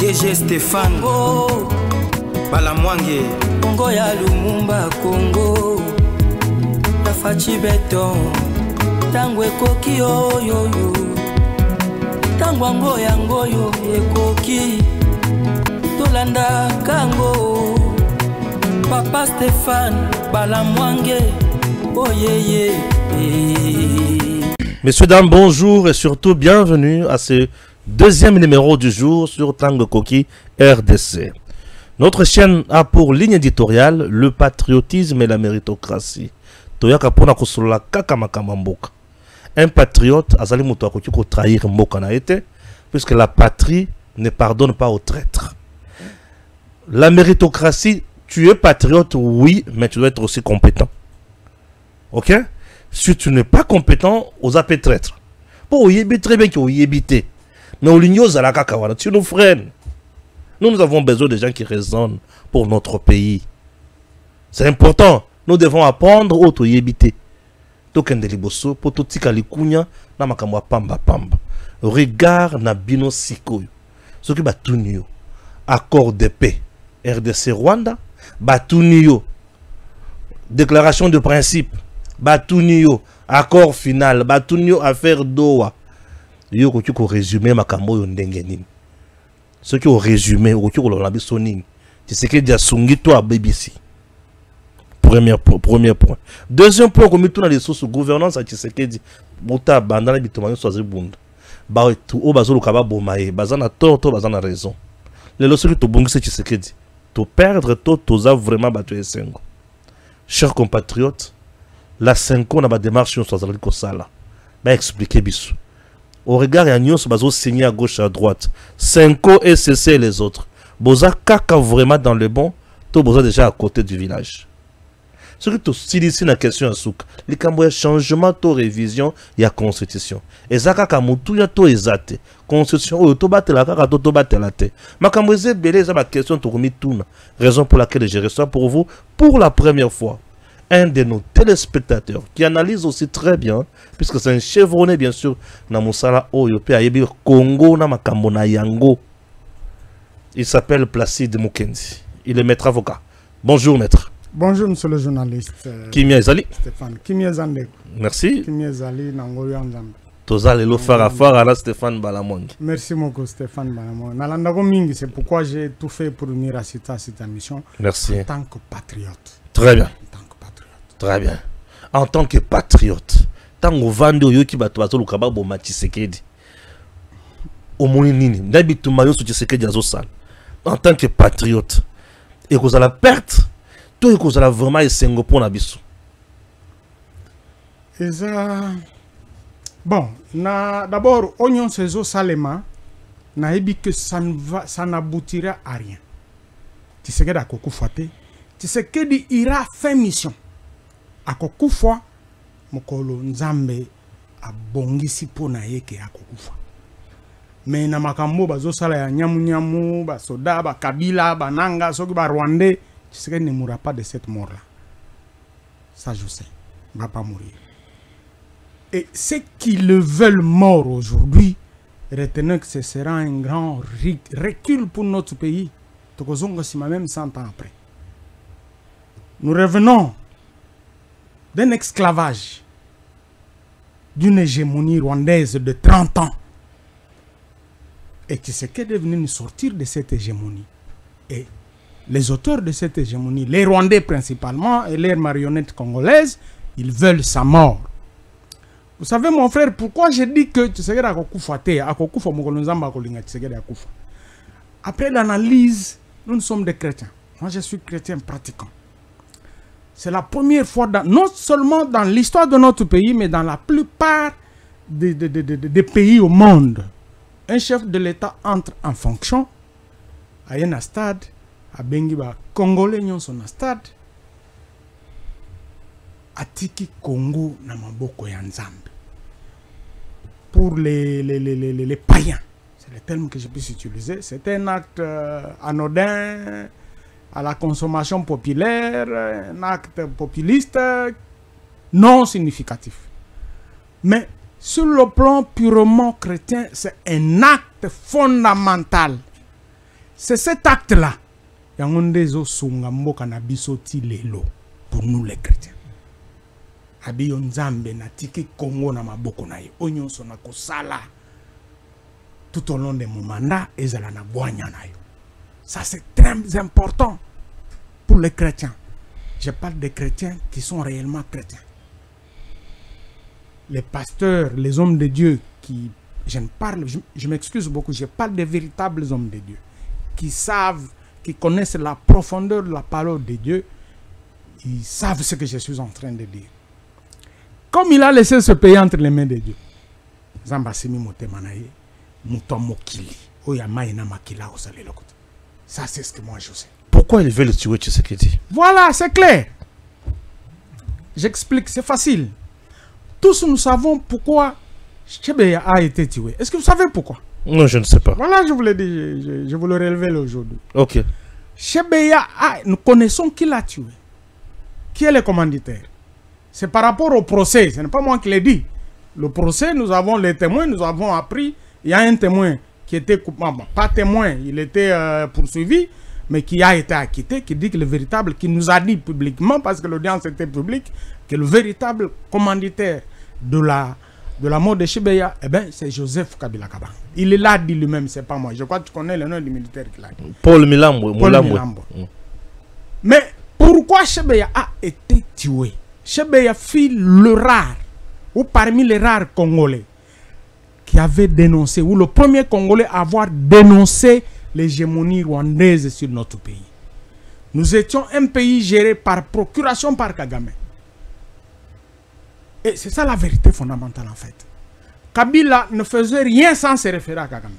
DG Stéphane Balamwange Congo ya Lumumba Congo Tafachi Beton Tangwe koki yo Tangwango yango yo ekoki Tolanda kango Papa Stéphane Balamwange oh yeah. Messieurs, dames, bonjour et surtout bienvenue à ce deuxième numéro du jour sur Tango Koki RDC. Notre chaîne a pour ligne éditoriale le patriotisme et la méritocratie. Toyaka pona kosolola kaka makamba mboka. Un patriote azali muto akoki ko trahir mboka na été puisque la patrie ne pardonne pas aux traîtres. La méritocratie, tu es patriote oui, mais tu dois être aussi compétent. OK? Si tu n'es pas compétent, aux appels traîtres. Pour y très bien qu'il y ait mais au ligno zalaka kawana, tu nous freines. Nous avons besoin de gens qui raisonnent pour notre pays. C'est important. Nous devons apprendre au to yebité. Tokende liboso pour tout tika likunya na makamwa pamba pamba. Regard na bino sikoyo. Ce qui batunio. Accord de paix. RDC Rwanda batunio. Déclaration de principe. Batunio. Accord final. Batunio affaire Doha. Yo ko ko résumé makambo yo ndenge nini. Ce qui au résumé au ko lo labi sonini. Tu sais que dia sungi toi BBC. Premier point. Deuxième point comme tout dans les sources gouvernance à Tshisekedi. Bota bandana bitomani soazi bunda. Ba tu o bazolo kaba bomaye, bazana tort to bazana raison. Les lorsque to bongise Tshisekedi. To perdre to toza vraiment battu esengo. Chers compatriotes, la 5 ans na ba démarche sur soazi ko sala. Ba expliquer biso. Au regard ya nyonso bazo signer à gauche à droite. 5 ans et cesser les autres. Boza kaka vraiment dans le bon, to boza déjà à côté du village. Ce qui est ici la question à souk, les cambois changement to révision il y a constitution. Et ça kaka mutu ya to ezate. Constitution o to batela kaka to batela te. Makamboze belé ça ma question to komi tuna. Raison pour laquelle je reçois pour vous pour la première fois un de nos téléspectateurs qui analyse aussi très bien puisque c'est un chevronné bien sûr na musala oyo pe ayebi Congo na makambo na yango. Il s'appelle Placide Mukendi. Il est maître avocat. Bonjour maître. Bonjour monsieur le journaliste. Kimia Ezali. Stéphane. Kimia Zande. Merci. Kimia Ezali Nangoyo Nzambe. Toza lelo fara à la Stéphane Balamwange. Merci beaucoup Stéphane Balamwange. Nalandako mingi, c'est pourquoi j'ai tout fait pour venir assister à cette émission. Merci. En tant que patriote. Très bien. En tant que patriote. Très bien. En tant que patriote. Tango vando yoki bato bazo lukaba bo Tshisekedi. Omoni nini. Ndabitu mayo su Tshisekedi azo sala. En tant que patriote. Et cause à la perte. Tout est cause à la vraiment esengo pour na biso. Et ça... Bon, d'abord, Oignon Sezo Salema n'a dit que ça n'aboutira à rien. Tu sais que à Kokoufoate, tu sais que ira faire mission. À Kokoufoa, Mokolo Nzambe a bongisi pour naïke à Kokoufoa. Mais na makambo bazo sala ya nyamu ba soda ba kabila ba nanga soki ba rwandais, tu sais qu'il ne mourra pas de cette mort là. Ça je sais, il va pas mourir. Et ceux qui le veulent mort aujourd'hui, retenez que ce sera un grand recul pour notre pays. Même 100 ans après. Nous revenons d'un esclavage, d'une hégémonie rwandaise de 30 ans. Et qui c'est qu'est devenu nous sortir de cette hégémonie. Et les auteurs de cette hégémonie, les Rwandais principalement et les marionnettes congolaises, ils veulent sa mort. Vous savez mon frère, pourquoi je dis que Tshisekedi Akokoufa Mokolonzamba Kolinga Tshisekedi Akoufa. Après l'analyse, nous sommes des chrétiens. Moi je suis chrétien pratiquant. C'est la première fois, non seulement dans l'histoire de notre pays, mais dans la plupart des pays au monde. Un chef de l'État entre en fonction à un stade, à Bengiba, Congolais n'ont son stade, Atiki Congo na maboko ya Nzambe. Pour les païens, c'est le terme que je puisse utiliser, c'est un acte anodin, à la consommation populaire, un acte populiste non significatif. Mais sur le plan purement chrétien, c'est un acte fondamental. C'est cet acte-là. Yangondezo sunga mboka na biso ti lelo pour nous les chrétiens. Abiyo nzambe na tiki Congo na maboko na ye. Onyonso na kosala tout au long de mon mandat ezala na boanya na yo. Ça c'est très important pour les chrétiens. Je parle des chrétiens qui sont réellement chrétiens. Les pasteurs, les hommes de Dieu qui... Je m'excuse beaucoup, je parle des véritables hommes de Dieu qui savent, qui connaissent la profondeur de la parole de Dieu. Ils savent ce que je suis en train de dire. Comme il a laissé ce pays entre les mains de Dieu. Ça, c'est ce que moi je sais. Pourquoi ils veulent tuer Tshisekedi? Voilà, c'est clair. J'explique, c'est facile. Tous nous savons pourquoi Chebeya a été tué. Est-ce que vous savez pourquoi? Non, je ne sais pas. Voilà, je vous l'ai dit, je vous le révèle aujourd'hui. Ok. Chebeya, nous connaissons qui l'a tué. Qui est le commanditaire? C'est par rapport au procès, ce n'est pas moi qui l'ai dit. Le procès, nous avons les témoins, nous avons appris. Il y a un témoin qui était, pas témoin, il était poursuivi, mais qui a été acquitté, qui dit que le véritable, qui nous a dit publiquement, parce que l'audience était publique, que le véritable commanditaire de la mort de Chebeya, eh ben, c'est Joseph Kabila Kabang. Il l'a dit lui-même, c'est pas moi. Je crois que tu connais le nom du militaire qui l'a dit. Paul Milambo. Mais pourquoi Chebeya a été tué? Chebeya fut le rare, ou parmi les rares Congolais, qui avait dénoncé, ou le premier Congolais à avoir dénoncé l'hégémonie rwandaise sur notre pays. Nous étions un pays géré par procuration par Kagame. Et c'est ça la vérité fondamentale en fait. Kabila ne faisait rien sans se référer à Kagame.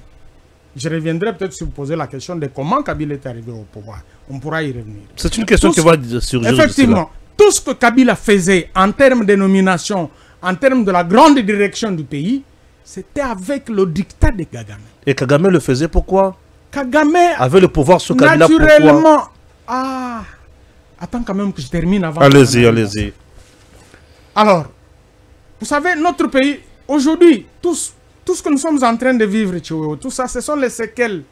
Je reviendrai peut-être sur poser la question de comment Kabila est arrivé au pouvoir. On pourra y revenir. C'est une question qui va surgir. Effectivement, tout ce que Kabila faisait en termes de nomination, en termes de la grande direction du pays, c'était avec le dictat de Kagame. Et Kagame le faisait pourquoi? Kagame avait le pouvoir sur Kabila. Naturellement. Pourquoi? Ah, attends quand même que je termine avant. Allez-y, allez-y. Alors, vous savez, notre pays, aujourd'hui, tout ce que nous sommes en train de vivre, tout ça, ce sont les séquelles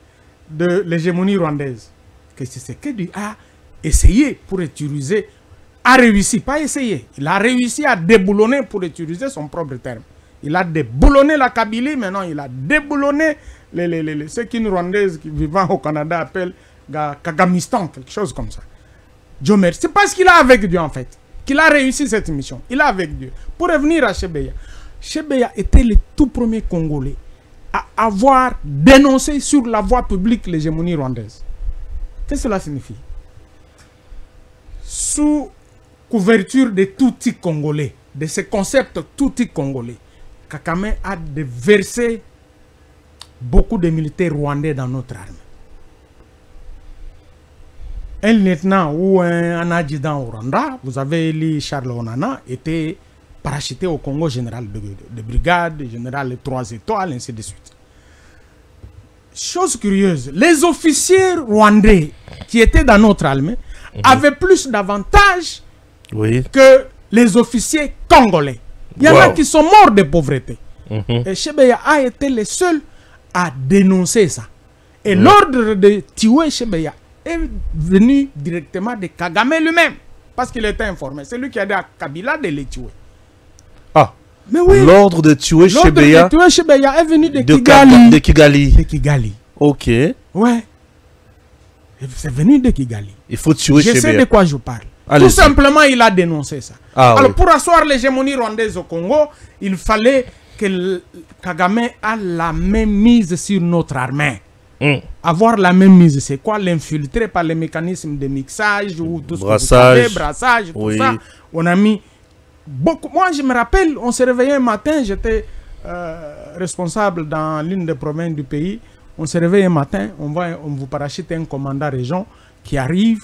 de l'hégémonie rwandaise. Que Tshisekedi a essayé pour utiliser, a réussi, pas essayé, il a réussi à déboulonner, pour utiliser son propre terme. Il a déboulonné la Kabylie, maintenant il a déboulonné ce qu'une Rwandaise qui vivant au Canada appelle Kagamistan, quelque chose comme ça. Dieu merci. C'est parce qu'il a avec Dieu en fait, qu'il a réussi cette mission. Il a avec Dieu. Pour revenir à Chebeya, Chebeya était le tout premier Congolais à avoir dénoncé sur la voie publique l'hégémonie rwandaise. Qu'est-ce que cela signifie? Sous couverture de tout-i congolais, de ce concept tout-i congolais, Kagame a déversé beaucoup de militaires rwandais dans notre armée. Un lieutenant ou un adjudant au Rwanda, vous avez lu Charles Onana, était parachuté au Congo général de brigade, général 3 étoiles, ainsi de suite. Chose curieuse, les officiers rwandais qui étaient dans notre armée avaient plus d'avantages que les officiers congolais. Il y en a qui sont morts de pauvreté. Et Chebeya a été le seul à dénoncer ça. Et l'ordre de tuer Chebeya est venu directement de Kagame lui-même. Parce qu'il était informé. C'est lui qui a dit à Kabila de les tuer. Ah. Mais oui. L'ordre de tuer Chebeya est venu de Kigali. De Kigali. De Kigali. Ok. Ouais. C'est venu de Kigali. Il faut tuer Chebeya. Je sais de quoi je parle. Tout simplement, il a dénoncé ça. Alors, pour asseoir l'hégémonie rwandaise au Congo, il fallait que Kagame a la même mise sur notre armée. Avoir la même mise, c'est quoi? L'infiltrer par les mécanismes de mixage ou tout ce que vous savez, brassage, tout ça. On a mis beaucoup. Moi, je me rappelle, on s'est réveillé un matin, j'étais responsable dans l'une des provinces du pays. On s'est réveillé un matin, on vous parachute un commandant région qui arrive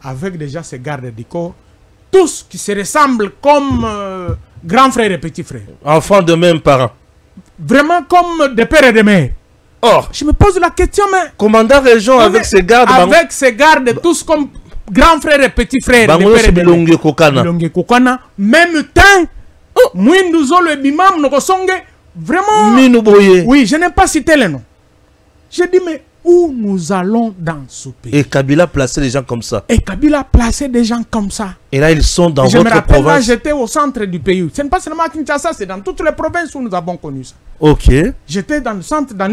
avec déjà ses gardes du corps, tous qui se ressemblent comme grands frères et petits frères. Enfants de même parents. Vraiment comme des pères et des mères. Or, je me pose la question, mais... Commandant région avec ses gardes... Avec ses gardes, tous comme grands frères et petits frères. Même temps, vraiment... Oui, je n'ai pas cité les noms. J'ai dit, mais où nous allons dans ce pays. Et Kabila plaçait des gens comme ça. Et Kabila a placé des gens comme ça. Et là, ils sont dans Je me votre rappelle, là, province. j'étais au centre du pays. Ce n'est pas seulement à Kinshasa, c'est dans toutes les provinces où nous avons connu ça. Ok. J'étais dans le centre, dans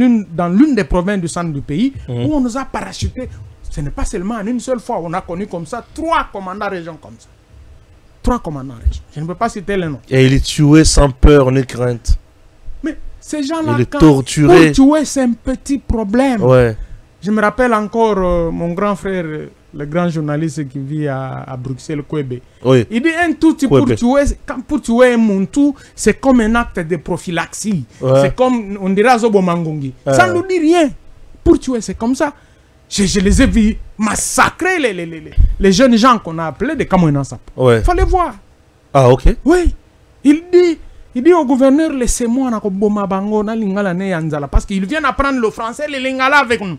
l'une des provinces du centre du pays, où on nous a parachuté. Ce n'est pas seulement en une seule fois, on a connu comme ça 3 commandants régions comme ça. 3 commandants régions. Je ne peux pas citer les noms. Et il est tué sans peur ni crainte. Mais ces gens-là, Il est torturé. pour tuer, c'est un petit problème. Ouais. Je me rappelle encore mon grand frère, le grand journaliste qui vit à Bruxelles, Kwebe. Oui. Il dit un tout pour tuer un Muntu, c'est comme un acte de prophylaxie. Ouais. C'est comme, on dirait Zobo Mangongi. Ça ne nous dit rien. Pour tuer, c'est comme ça. Je les ai vus massacrer les jeunes gens qu'on a appelés des Kamoinasap. Ouais. Il fallait voir. Ah, ok. Oui. Il dit au gouverneur, laissez-moi parce qu'ils viennent apprendre le français, les Lingala avec nous.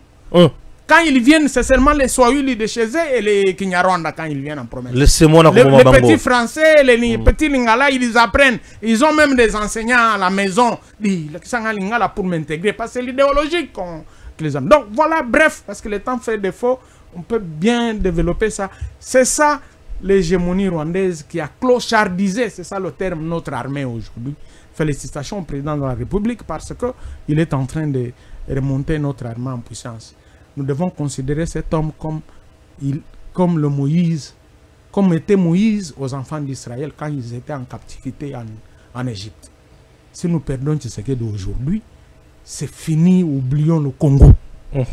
Quand ils viennent, c'est seulement les Swahili de chez eux et les Kinyarwanda quand ils viennent en province. Laissez-moi les petits français, les petits Lingala, ils apprennent. Ils ont même des enseignants à la maison. Ils sont Lingala pour m'intégrer parce que c'est l'idéologie que les hommes. Donc voilà, bref, parce que le temps fait défaut, on peut bien développer ça. C'est ça l'hégémonie rwandaise qui a clochardisé, c'est ça le terme, notre armée aujourd'hui. Félicitations au président de la République parce qu'il est en train de remonter notre armée en puissance. Nous devons considérer cet homme comme le Moïse, comme était Moïse aux enfants d'Israël quand ils étaient en captivité en Égypte. Si nous perdons Tshisekedi aujourd'hui, c'est fini, oublions le Congo.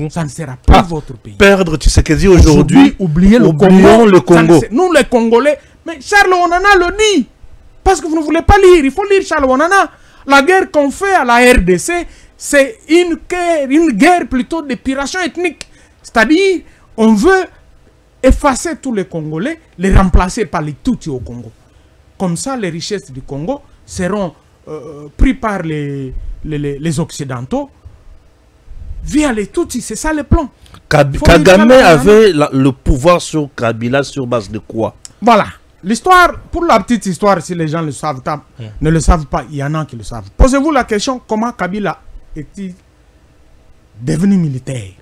Ça ne sera plus votre pays. Perdre Tshisekedi aujourd'hui, oublions le Congo. Nous les Congolais, mais Charles Onana le dit. Parce que vous ne voulez pas lire, il faut lire Charles Onana. La guerre qu'on fait à la RDC, c'est une guerre plutôt d'épuration ethnique. C'est-à-dire, on veut effacer tous les Congolais, les remplacer par les Tutsis au Congo. Comme ça, les richesses du Congo seront prises par les Occidentaux via les Tutsis. C'est ça le plan. Kagame avait le pouvoir sur Kabila sur base de quoi? Voilà. L'histoire, pour la petite histoire, si les gens le savent, ne le savent pas, il y en a qui le savent. Posez-vous la question, comment Kabila est-il devenu militaire?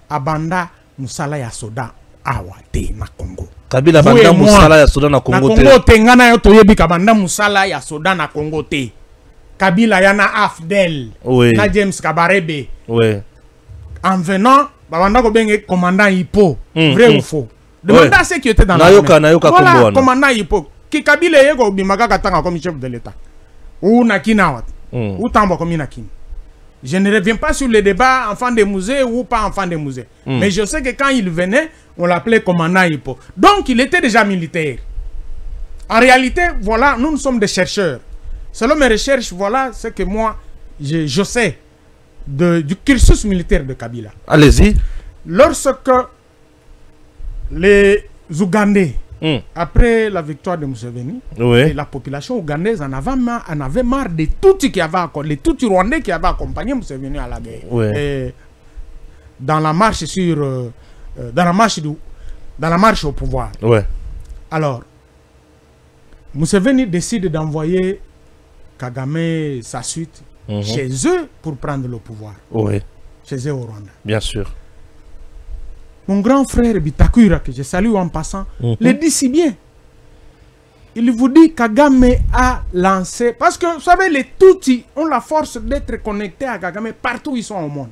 Abanda Musala ya soda awate na Congo. Kabila banda Musala ya soda na Congo te. Na Congo te ngana yo toyebi kabanda Musala ya soda na Congo te. Kabila yana Afdel. Oui. Na James Kabarebe. Oui. En venant, babanda ko benge commandant Hippo. Vrai ou faux? Demandez à ceux qui étaient dans Nayoka voilà, commandant Hippo. Qui Kabila yego bimaka katanga comme chef de l'État. Ou Nakinawat. Ou Tambo comme Nakin. Je ne reviens pas sur le débat enfant des musées ou pas enfant des musées. Mais je sais que quand il venait, on l'appelait commandant Hippo. Donc il était déjà militaire. En réalité, voilà, nous sommes des chercheurs. Selon mes recherches, voilà ce que moi, je sais du cursus militaire de Kabila. Allez-y. Lorsque les Ougandais, après la victoire de Museveni, et la population ougandaise en avait marre des Tutsis les Tutsis rwandais qui avaient accompagné Museveni à la guerre. Et dans la marche dans la marche au pouvoir. Alors, Museveni décide d'envoyer Kagame sa suite chez eux pour prendre le pouvoir. Chez eux au Rwanda. Bien sûr. Mon grand frère Bitakura, que je salue en passant, le dit si bien. Il vous dit Kagame a lancé... Parce que, vous savez, les Tutsis ont la force d'être connectés à Kagame partout où ils sont au monde.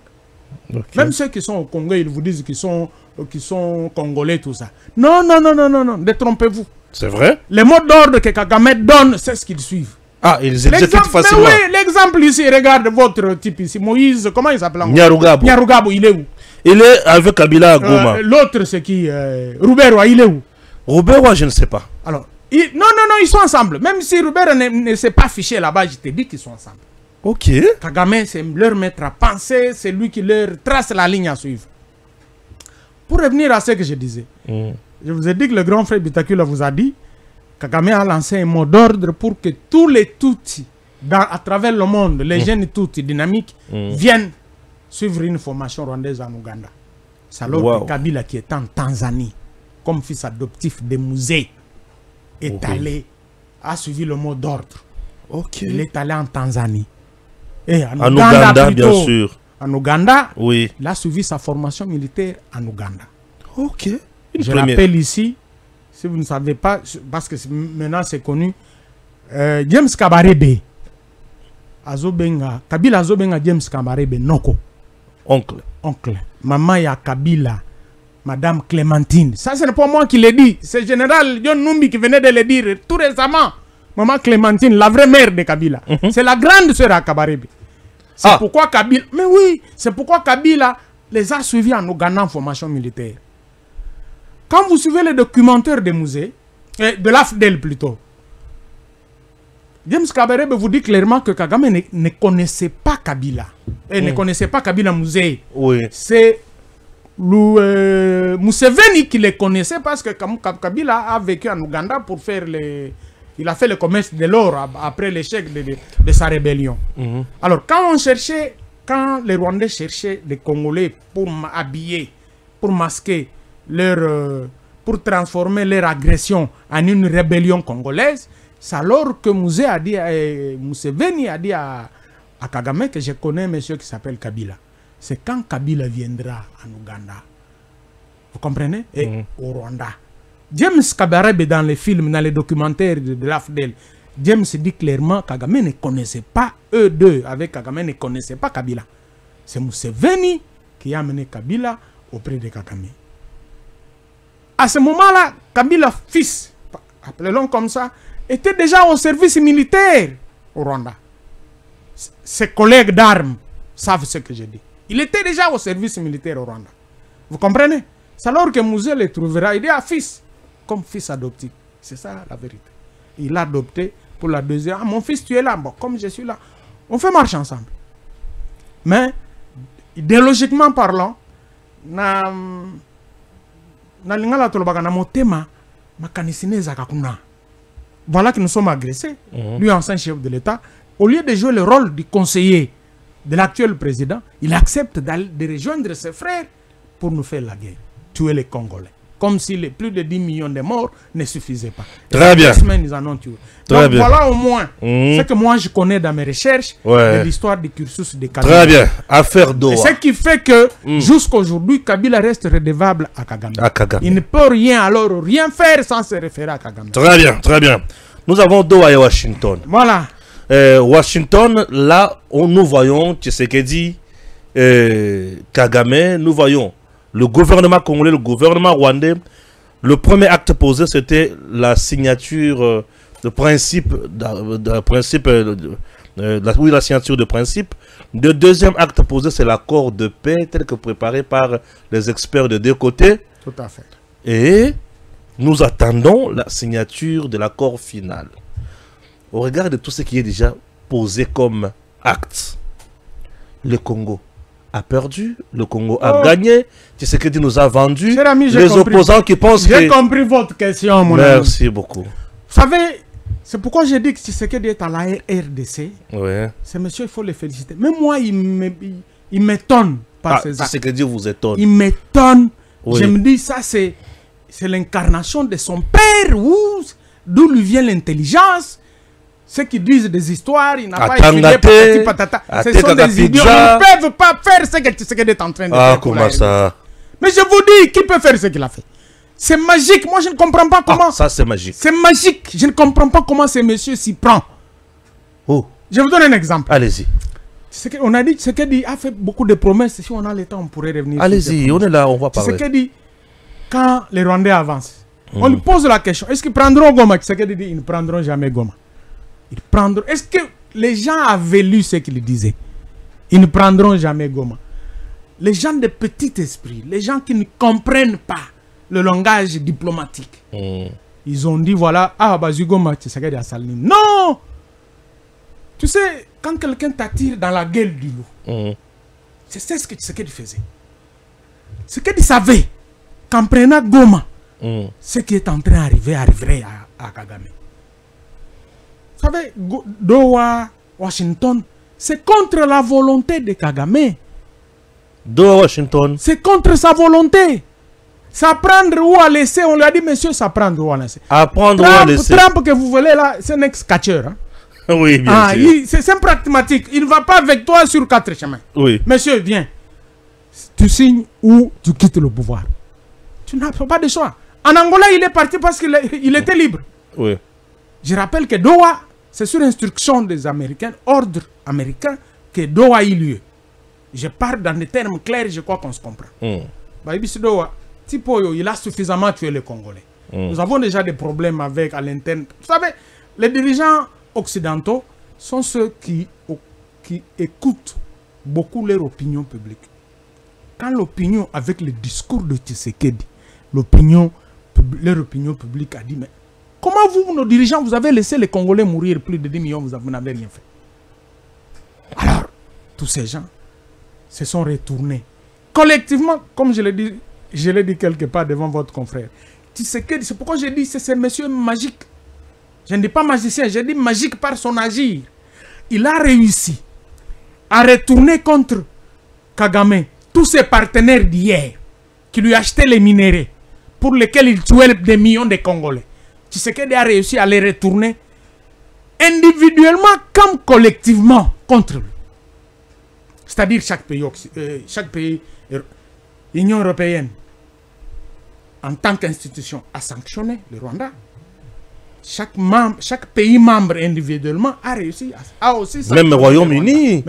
Même ceux qui sont au Congo, ils vous disent qu'ils sont congolais, tout ça. Non, détrompez-vous. C'est vrai? Les mots d'ordre que Kagame donne, c'est ce qu'ils suivent. Ah, ils exécutent facilement. Mais oui, l'exemple ici, regarde votre type ici, Moïse, comment il s'appelle? Nyarugabo, il est où? Il est avec Kabila à Goma. L'autre, c'est qui? Rouberwa, il est où? Rouberwa, je ne sais pas. Alors, non, ils sont ensemble. Même si Rouberwa ne s'est pas fiché là-bas, je te dis qu'ils sont ensemble. Ok. Kagame, c'est leur maître à penser, c'est lui qui leur trace la ligne à suivre. Pour revenir à ce que je disais, je vous ai dit que le grand frère Bitakula vous a dit, Kagame a lancé un mot d'ordre pour que tous les Tutsis, à travers le monde, les jeunes Tutsis dynamiques, viennent suivre une formation rwandaise en Ouganda. C'est alors que Kabila, qui est en Tanzanie, comme fils adoptif des musées, est allé, a suivi le mot d'ordre. Il est allé en Tanzanie. Et en Ouganda, bien sûr. en Ouganda. Oui. Il a suivi sa formation militaire en Ouganda. Ok. Je rappelle ici, si vous ne savez pas, parce que maintenant c'est connu, James Kabarebe, Kabila Azobenga James Kabarebe, Noko. Oncle. Maman ya Kabila, Madame Clémentine. Ça, ce n'est pas moi qui l'ai dit. C'est le général John Numbi qui venait de le dire tout récemment. Maman Clémentine, la vraie mère de Kabila. C'est la grande sœur à Kabarebe. C'est pourquoi Kabila... Mais oui, c'est pourquoi Kabila les a suivis en Ouganda en formation militaire. Quand vous suivez les documentaires des musées, de l'AFDEL plutôt, James Kabarebe vous dit clairement que Kagame ne connaissait pas Kabila. Et ne connaissait pas Kabila Musée. Oui. C'est Museveni qui les connaissait parce que Kabila a vécu en Ouganda pour faire les... Il a fait le commerce de l'or après l'échec de sa rébellion. Alors, quand les Rwandais cherchaient les Congolais pour habiller, pour masquer leur... pour transformer leur agression en une rébellion congolaise, c'est alors que Museveni a dit à Kagame que je connais un monsieur qui s'appelle Kabila. C'est quand Kabila viendra en Ouganda. Vous comprenez? Et au Rwanda. James Kabarebe dans les films, dans les documentaires de l'AFDEL, James dit clairement que Kagame ne connaissait pas, eux deux avec Kagame ne connaissaient pas Kabila. C'est Museveni qui a amené Kabila auprès de Kagame. À ce moment-là, Kabila fils, appelons comme ça, était déjà au service militaire au Rwanda. Ses collègues d'armes savent ce que je dis. Il était déjà au service militaire au Rwanda. Vous comprenez? C'est alors que Mouzé le trouvera, il dit à fils, comme fils adoptif. C'est ça la vérité. Il l'a adopté pour la deuxième. Ah, mon fils, tu es là. Bon, comme je suis là, on fait marche ensemble. Mais, idéologiquement parlant, voilà que nous sommes agressés. Lui, ancien chef de l'État, au lieu de jouer le rôle du conseiller de l'actuel président, il accepte de rejoindre ses frères pour nous faire la guerre, tuer les Congolais. Comme si les plus de 10 millions de morts ne suffisaient pas. Très bien. Ils en ont tué. Donc voilà au moins ce que moi je connais dans mes recherches de l'histoire du cursus de Kabila. Très bien. Affaire Doha. Et ce qui fait que jusqu'à aujourd'hui, Kabila reste redevable à Kagame. Il ne peut rien faire sans se référer à Kagame. Très bien, très bien. Nous avons Doha et Washington. Voilà. Washington, là, nous voyons Tshisekedi, Kagame, nous voyons le gouvernement congolais, le gouvernement rwandais. Le premier acte posé, c'était la signature de principe, la signature de principe. Le deuxième acte posé, c'est l'accord de paix tel que préparé par les experts de deux côtés. Tout à fait. Et nous attendons la signature de l'accord final. Au regard de tout ce qui est déjà posé comme acte, le Congo a perdu, le Congo a gagné, Tshisekedi nous a vendu, cher ami, les opposants qui pensent que... J'ai compris votre question, mon ami. Merci beaucoup. Vous savez, c'est pourquoi j'ai dit que Tshisekedi est à la RDC. Ouais. Ce monsieur, il faut le féliciter. Même moi, il m'étonne par ses actes. Tshisekedi vous étonne. Il m'étonne. Oui. Je me dis, ça c'est l'incarnation de son père, d'où lui vient l'intelligence. Ceux qui disent des histoires, il n'a pas étudié patati patata. Ce sont des idiots. Ils ne peuvent pas faire ce que Tshisekedi est en train de faire. Ah, comment ça? Mais je vous dis, qui peut faire ce qu'il a fait? C'est magique. Moi, je ne comprends pas comment. Ça, c'est magique. C'est magique. Je ne comprends pas comment ce monsieur s'y prend. Oh. Je vous donne un exemple. Allez-y. On a dit que Tshisekedi a fait beaucoup de promesses. Si on a le temps, on pourrait revenir. Allez-y, on est là, on va parler. Tshisekedi, quand les Rwandais avancent, on lui pose la question, est-ce qu'ils prendront Goma? Tshisekedi dit, ils ne prendront jamais Goma. Ils prendront. Est-ce que les gens avaient lu ce qu'il disait? Ils ne prendront jamais Goma. Les gens de petit esprit, les gens qui ne comprennent pas le langage diplomatique, ils ont dit voilà, Goma, Tshisekedi a salini. Non! Tu sais, quand quelqu'un t'attire dans la gueule du loup, c'est ce que Tshisekedi faisait. Tshisekedi savait qu'en prenant Goma, ce qui est en train arriverait à Kagame. Vous savez, Doha, Washington, c'est contre la volonté de Kagame. Doha, Washington. C'est contre sa volonté. S'apprendre ou à laisser, on lui a dit, monsieur, s'apprendre ou à laisser. Apprendre ou à laisser. Trump que vous voulez là, c'est un ex-catcheur. Hein? Oui, bien sûr. C'est un pragmatique. Il ne va pas avec toi sur 4 chemins. Oui. Monsieur, viens. Tu signes ou tu quittes le pouvoir. Tu n'as pas de choix. En Angola, il est parti parce qu'il était libre. Oui. Je rappelle que Doha, c'est sur instruction des Américains, ordre américain, que Doha a eu lieu. Je parle dans des termes clairs, je crois qu'on se comprend. Doha, Tipoyo, il a suffisamment tué les Congolais. Nous avons déjà des problèmes avec à l'interne. Vous savez, les dirigeants occidentaux sont ceux qui écoutent beaucoup leur opinion publique. Quand l'opinion, avec le discours de Tshisekedi, leur opinion publique a dit, mais comment vous, nos dirigeants, vous avez laissé les Congolais mourir plus de 10 millions, vous n'avez rien fait. Alors, tous ces gens se sont retournés. Collectivement, comme je l'ai dit quelque part devant votre confrère, Tshisekedi, c'est pourquoi j'ai dit c'est ce monsieur magique. Je ne dis pas magicien, j'ai dit magique par son agir. Il a réussi à retourner contre Kagame tous ses partenaires d'hier qui lui achetaient les minéraux pour lesquels il tuait des millions de Congolais. Tshisekedi a réussi à les retourner individuellement comme collectivement contre lui. C'est-à-dire chaque pays, l'Union européenne, en tant qu'institution, a sanctionné le Rwanda. Chaque pays membre individuellement a réussi à aussi sanctionner. Même le Royaume-Uni.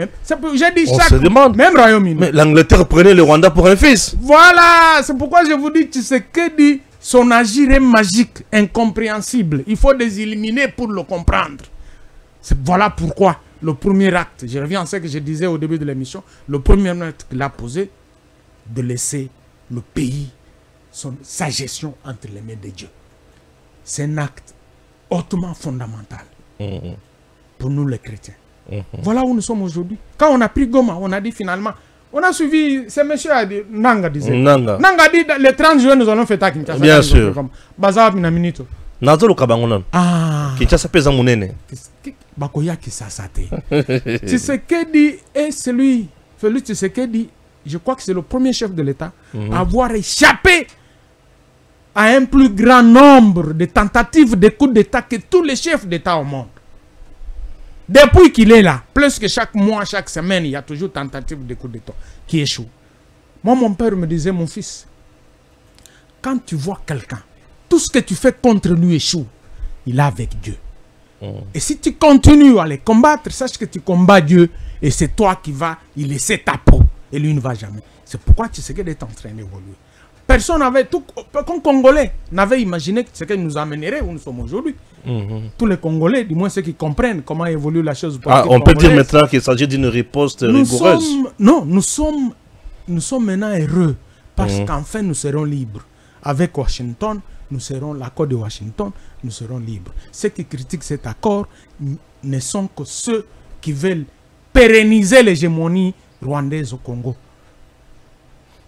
J'ai dit on se demande. Même Royaume-Uni. Mais l'Angleterre prenait le Rwanda pour un fils. Voilà, c'est pourquoi je vous dis, Tshisekedi, son agir est magique, incompréhensible. Il faut les éliminer pour le comprendre. Voilà pourquoi le premier acte, je reviens à ce que je disais au début de l'émission, le premier acte qu'il a posé, de laisser le pays, sa gestion entre les mains de Dieu. C'est un acte hautement fondamental pour nous les chrétiens. Voilà où nous sommes aujourd'hui. Quand on a pris Goma, on a dit finalement, on a suivi, ce monsieur a dit, Nanga disait. Nanga a dit, le 30 juin, nous allons fêter à Kinshasa. Bien sûr. Bazar Minaminito. Nazolo Kabangonan. Kinshasa pesa munene. Bakoya Kisasate. Tshisekedi est celui Tshisekedi, je crois que c'est le premier chef de l'État à avoir échappé à un plus grand nombre de tentatives de coups d'État que tous les chefs d'État au monde. Depuis qu'il est là, plus que chaque mois, chaque semaine, il y a toujours tentative de coups d'État qui échouent. Moi, mon père me disait, mon fils, quand tu vois quelqu'un, tout ce que tu fais contre lui échoue, il est avec Dieu. Et si tu continues à les combattre, sache que tu combats Dieu et c'est toi qui vas y laisser ta peau. Et lui ne va jamais. C'est pourquoi tu sais qu'il est en train d'évoluer. Personne n'avait, comme Congolais, n'avait imaginé que ce qui nous amènerait où nous sommes aujourd'hui. Tous les Congolais, du moins ceux qui comprennent comment évolue la chose. On peut dire maintenant qu'il s'agit d'une riposte rigoureuse. Nous sommes maintenant heureux parce qu'enfin nous serons libres. Avec Washington, nous serons l'accord de Washington, nous serons libres. Ceux qui critiquent cet accord ne sont que ceux qui veulent pérenniser l'hégémonie rwandaise au Congo.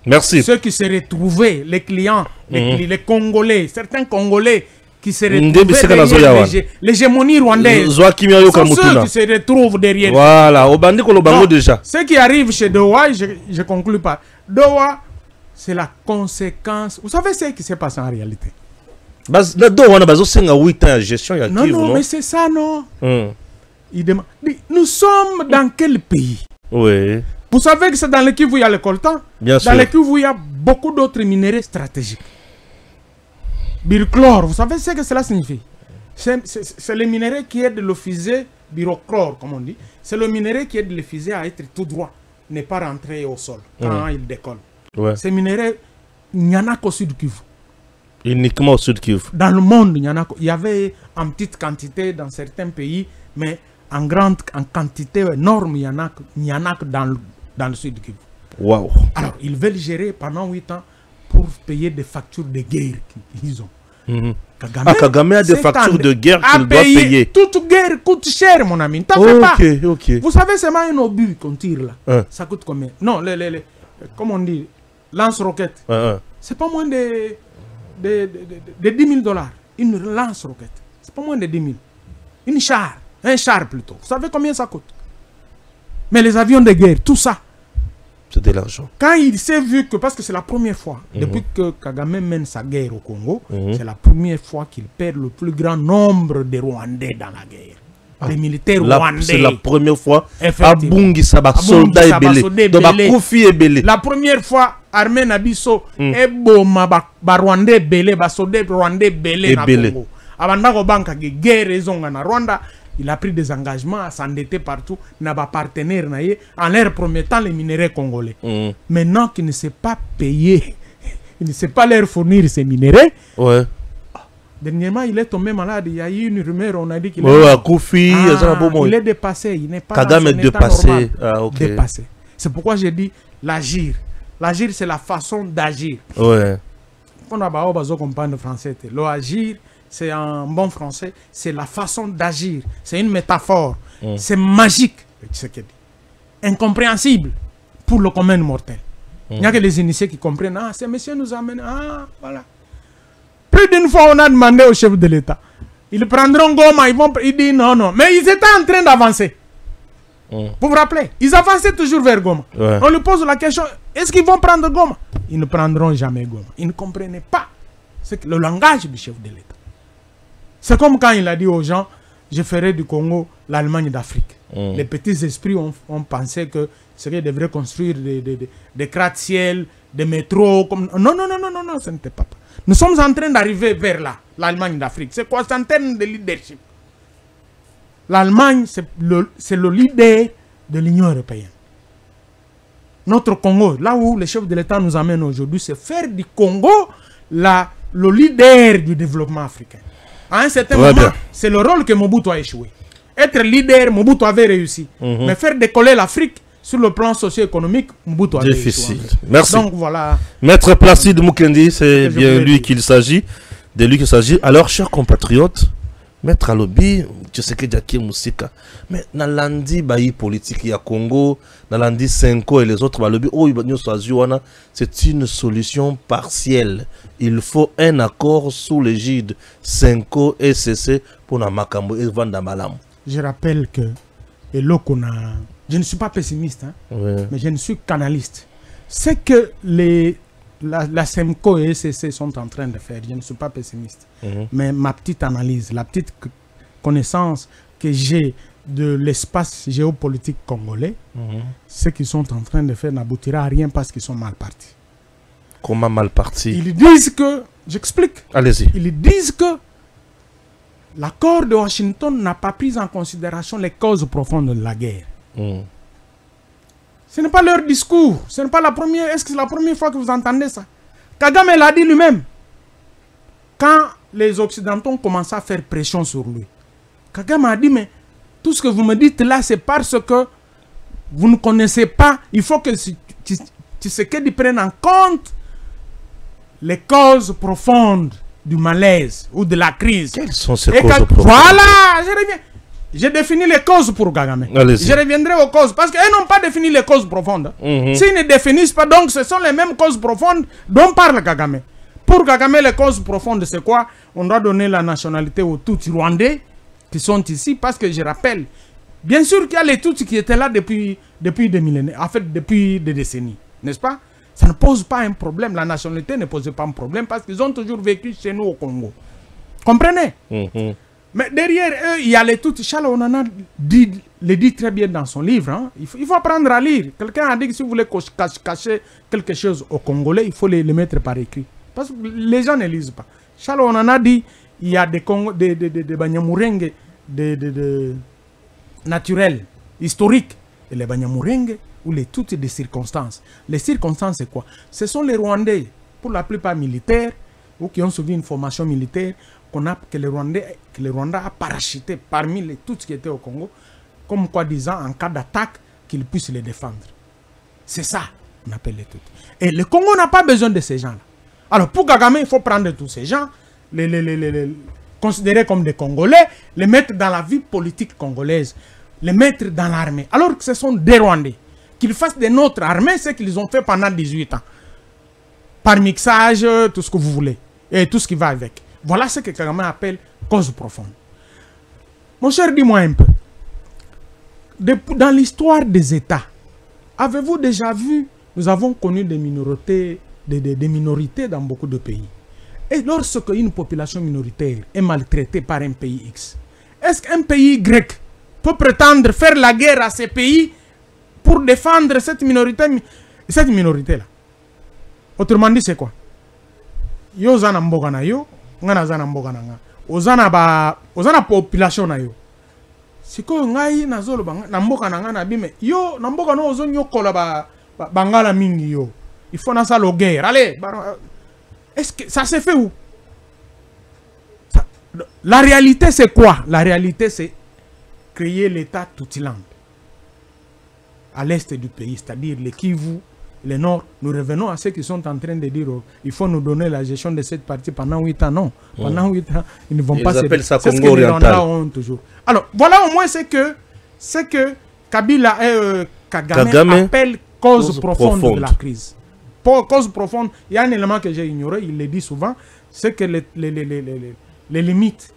Merci. Ceux qui se retrouvaient, les clients, les Congolais, certains Congolais qui se retrouvent derrière l'hégémonie rwandaise. Sont ceux qui se retrouvent derrière. Voilà, au bandit qu'on le déjà. Ce qui arrive chez Doha, je conclue par Doha, c'est la conséquence. Vous savez ce qui s'est passé en réalité? Non, mais c'est ça, non? Nous sommes dans quel pays? Oui. Vous savez que c'est dans le Kivu où il y a le coltan. Bien sûr. Dans le Kivu où il y a beaucoup d'autres minéraux stratégiques. Birchlore, vous savez ce que cela signifie? C'est le minerai qui aide le fusée, birochlore comme on dit. C'est le minerai qui aide le fusée à être tout droit, ne pas rentrer au sol quand il décolle. Ouais. Ces minéraux, il n'y en a qu'au sud Kivu. Uniquement au sud Kivu. Dans le monde, il y avait en petite quantité dans certains pays, mais en quantité énorme, il y en a que dans le sud Kivu. Wow. Alors, ils veulent gérer pendant 8 ans pour payer des factures de guerre qu'ils ont. Kagame a des factures de guerre qu'il doit payer. Toute guerre coûte cher, mon ami. T'en fais pas. Vous savez, c'est un obus qu'on tire là. Ça coûte combien? Non, comme on dit, lance-roquette. C'est pas moins de 10 000 $. Une lance-roquette. C'est pas moins de 10 000. Un char plutôt. Vous savez combien ça coûte? Mais les avions de guerre, tout ça. C'est de l'argent. Quand il s'est vu que, parce que c'est la première fois, depuis que Kagame mène sa guerre au Congo, c'est la première fois qu'il perd le plus grand nombre de Rwandais dans la guerre. des militaires rwandais. C'est la première fois. Effectivement. Abungi Saba, soldat et belé. Koufi et belé. La première fois, armée Nabiso, et boma ba Rwandais belé, ba soldat rwandais belé na Congo. Abandako banka guerre raison na Rwanda. Il a pris des engagements à s'endetter partout, n'a pas partenaire en leur promettant les minéraux congolais. Maintenant qu'il ne sait pas payer, il ne sait pas leur fournir ces minéraux. Ouais. Dernièrement, il est tombé malade. Il y a eu une rumeur, on a dit qu'il il est dépassé. Il n'est pas Kagame est dépassé. Dépassé. C'est pourquoi j'ai dit l'agir. L'agir, c'est la façon d'agir. Ouais. On a besoin de comprendre le français. L'agir, c'est en bon français, c'est la façon d'agir. C'est une métaphore. C'est magique. Incompréhensible pour le commun mortel. Il n'y a que les initiés qui comprennent. Ah, ces messieurs nous amènent. Ah, voilà. Plus d'une fois, on a demandé au chef de l'État. Ils prendront Goma, ils disent non, non. Mais ils étaient en train d'avancer. Vous vous rappelez? Ils avançaient toujours vers Goma. Ouais. On lui pose la question, est-ce qu'ils vont prendre Goma? Ils ne prendront jamais Goma. Ils ne comprenaient pas le langage du chef de l'État. C'est comme quand il a dit aux gens, je ferai du Congo l'Allemagne d'Afrique. Les petits esprits ont pensé que qu'ils devraient construire des gratte-ciel, des métros. Non, non, non, non, non, non, ce n'était pas. Nous sommes en train d'arriver vers là, l'Allemagne d'Afrique. C'est quoi? C'est en termes de leadership. L'Allemagne, c'est le leader de l'Union européenne. Notre Congo, là où le chef de l'État nous amène aujourd'hui, c'est faire du Congo le leader du développement africain. À un certain moment, c'est le rôle que Mobutu a échoué. Être leader, Mobutu avait réussi. Mais faire décoller l'Afrique sur le plan socio-économique, Mobutu a réussi. Difficile. Merci. Donc voilà. Maître Placide Mukendi, c'est bien lui qu'il s'agit. De lui qu'il s'agit. Alors, chers compatriotes, Maître Alobi, tu sais que Jackie Moussika, mais Nalandi Bayi politique, il y a Congo, Nalandi Senko et les autres, c'est une solution partielle. Il faut un accord sous l'égide Senko et CC pour Namakambo et Vandamalam. Je rappelle que je ne suis pas pessimiste, hein, mais je ne suis qu'analyste. C'est que la SEMCO et SCC sont en train de faire. Je ne suis pas pessimiste. Mais ma petite analyse, la petite connaissance que j'ai de l'espace géopolitique congolais, ce qu'ils sont en train de faire n'aboutira à rien parce qu'ils sont mal partis. Comment mal partis? Ils disent que, j'explique. Allez-y. Ils disent que l'accord de Washington n'a pas pris en considération les causes profondes de la guerre. Ce n'est pas leur discours. Ce n'est pas la première. Est-ce que c'est la première fois que vous entendez ça? Kagame l'a dit lui-même. Quand les Occidentaux ont commencé à faire pression sur lui, Kagame a dit, mais tout ce que vous me dites là, c'est parce que vous ne connaissez pas. Il faut que Tshisekedi prenne en compte les causes profondes du malaise ou de la crise. Quelles sont ces causes profondes? Voilà, je reviens. J'ai défini les causes pour Kagame. Je reviendrai aux causes parce qu'elles n'ont pas défini les causes profondes. S'ils ne définissent pas, donc ce sont les mêmes causes profondes dont parle Kagame. Pour Kagame, les causes profondes, c'est quoi? On doit donner la nationalité aux Tutsis rwandais qui sont ici parce que je rappelle, bien sûr qu'il y a les Tutsis qui étaient là depuis des millénaires, en fait depuis des décennies, n'est-ce pas? Ça ne pose pas un problème, la nationalité ne pose pas un problème parce qu'ils ont toujours vécu chez nous au Congo. Comprenez? Mais derrière eux, il y a les Tutsis. Charles Onana le dit très bien dans son livre. Hein. Il faut apprendre à lire. Quelqu'un a dit que si vous voulez cacher quelque chose aux Congolais, il faut les mettre par écrit. Parce que les gens ne lisent pas. Charles Onana dit il y a des Banyamulenge naturels, historiques. Et les Banyamulenge ou les Tutsis des circonstances. Les circonstances, c'est quoi? Ce sont les Rwandais, pour la plupart militaires, ou qui ont suivi une formation militaire, que les Rwandais a parachuté parmi les Tutsis qui étaient au Congo, comme quoi disant en cas d'attaque, qu'ils puissent les défendre. C'est ça qu'on appelle les Tutsis. Et le Congo n'a pas besoin de ces gens-là. Alors pour Kagame, il faut prendre tous ces gens, les considérer comme des Congolais, les mettre dans la vie politique congolaise, les mettre dans l'armée. Alors que ce sont des Rwandais. Qu'ils fassent de notre armée ce qu'ils ont fait pendant 18 ans. Par mixage, tout ce que vous voulez. Et tout ce qui va avec. Voilà ce que Kagame appelle cause profonde. Mon cher, dis-moi un peu. Dans l'histoire des États, avez-vous déjà vu, nous avons connu des minorités, des minorités dans beaucoup de pays. Et lorsque une population minoritaire est maltraitée par un pays X, est-ce qu'un pays grec peut prétendre faire la guerre à ces pays pour défendre cette minorité-là. Autrement dit, c'est quoi? Yo zana mboga na yo, ngana zana mboga na nga. Ozana population na yo. Siko ngai na zolo na mboka na nga na bime. Yo na mboka no ozo nyokola bangala mingi yo. Il faut na salo guerre. Allez, est-ce que ça s'est fait où? La réalité c'est quoi? La réalité c'est créer l'État Toutiland à l'est du pays, c'est-à-dire le Kivu, le Nord. Nous revenons à ceux qui sont en train de dire il faut nous donner la gestion de cette partie pendant 8 ans. Non, pendant 8 ans, ils ne vont pas se appellent ça c'est Congo ce que les oriental. Rwandais ont toujours. Alors, voilà au moins c'est que Kabila et Kagame appellent cause profonde de la crise. Pour cause profonde, il y a un élément que j'ai ignoré, il le dit souvent, c'est que les limites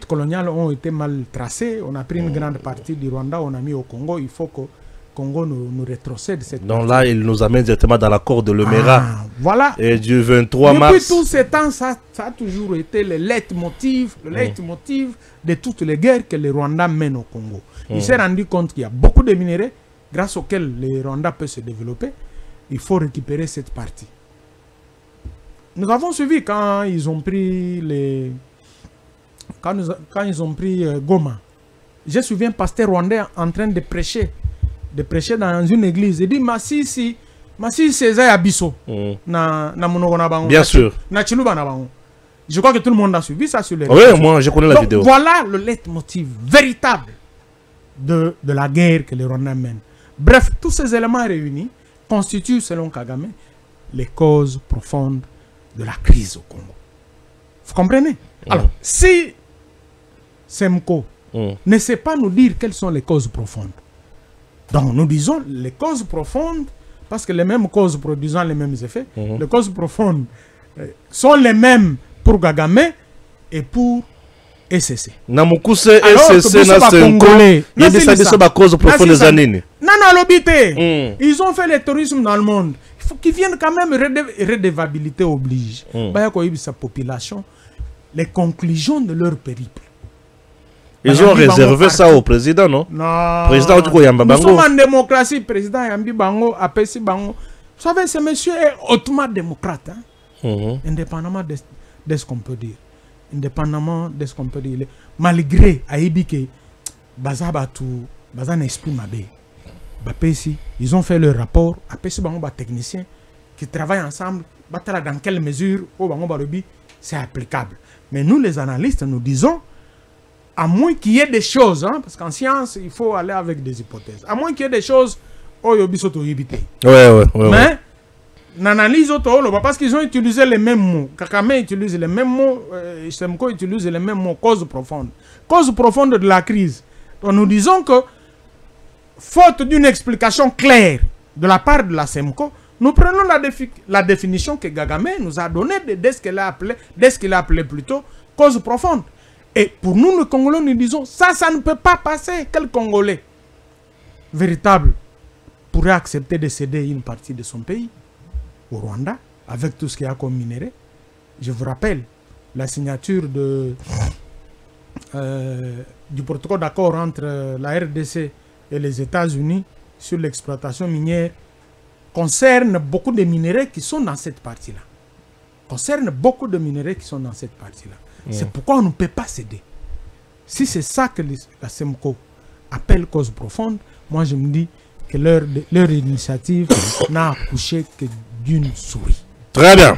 coloniales ont été mal tracées. On a pris une grande partie du Rwanda, on a mis au Congo. Il faut que le Congo nous rétrocède cette Donc là, il nous amène directement dans l'accord de Lemera. Voilà. Et du 23 mars. Depuis tous ces temps, ça a toujours été le leitmotiv de toutes les guerres que le Rwanda mène au Congo. Il s'est rendu compte qu'il y a beaucoup de minéraux grâce auxquels le Rwanda peut se développer. Il faut récupérer cette partie. Nous avons suivi quand ils ont pris quand ils ont pris Goma. Je suivi un pasteur rwandais en train de prêcher dans une église. Il dit Masisi César Abisso. Bien sûr. Je crois que tout le monde a suivi ça sur les réseaux. Oui, moi je connais la vidéo. Voilà le leitmotiv véritable de la guerre que les Rwandais mènent. Bref, tous ces éléments réunis constituent, selon Kagame, les causes profondes de la crise au Congo. Vous comprenez? Alors, si Semco ne sait pas nous dire quelles sont les causes profondes, donc nous disons les causes profondes, parce que les mêmes causes produisant les mêmes effets, les causes profondes sont les mêmes pour Kagame et pour ECC. Namukuse ECC na Semco, il y a des causes profondes des années. Ils ont fait le tourisme dans le monde. Il faut qu'ils viennent quand même, redevabilité oblige. Sa population, les conclusions de leur périple. Ils ont réservé ça au président, non? Non. Président du Yamba Bango. Nous sommes en démocratie, président Yambi Bango, Apesi Bango. Vous savez, ce monsieur est hautement démocrate. Hein? Indépendamment de ce qu'on peut dire. Indépendamment de ce qu'on peut dire. Malgré Aïbi que Bazabatu, Bazan esprit Mabé. Bapesi, ils ont fait le rapport. Apesi Bango, technicien qui travaillent ensemble. Dans quelle mesure, c'est applicable. Mais nous, les analystes, nous disons, à moins qu'il y ait des choses, hein, parce qu'en science, il faut aller avec des hypothèses. À moins qu'il y ait des choses, mais l'analyse parce qu'ils ont utilisé les mêmes mots. Kagame utilise les mêmes mots, Semco utilise les mêmes mots, cause profonde. Cause profonde de la crise. Donc nous disons que, faute d'une explication claire de la part de la Semco, nous prenons la définition que Kagame nous a donnée dès ce qu'il a appelé plutôt cause profonde. Et pour nous, les Congolais, nous disons, ça ne peut pas passer. Quel Congolais véritable pourrait accepter de céder une partie de son pays au Rwanda, avec tout ce qu'il y a comme minerai? Je vous rappelle la signature du protocole d'accord entre la RDC et les États-Unis sur l'exploitation minière concerne beaucoup de minerais qui sont dans cette partie-là. C'est pourquoi on ne peut pas céder. Si c'est ça que la Semco appelle cause profonde, moi je me dis que leur initiative n'a accouché que d'une souris. Très bien.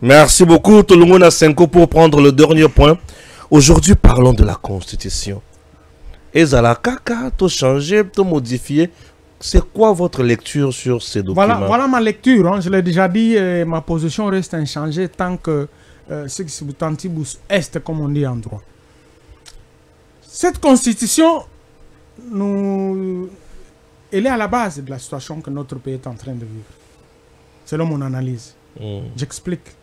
Merci beaucoup Tolungona Senko pour prendre le dernier point. Aujourd'hui, parlons de la Constitution. Ezalakaka, tout changer, tout modifier. C'est quoi votre lecture sur ces documents? Voilà ma lecture. Hein. Je l'ai déjà dit, ma position reste inchangée tant que ce qui se tantibus est, comme on dit en droit. Cette constitution, elle est à la base de la situation que notre pays est en train de vivre. Selon mon analyse. J'explique.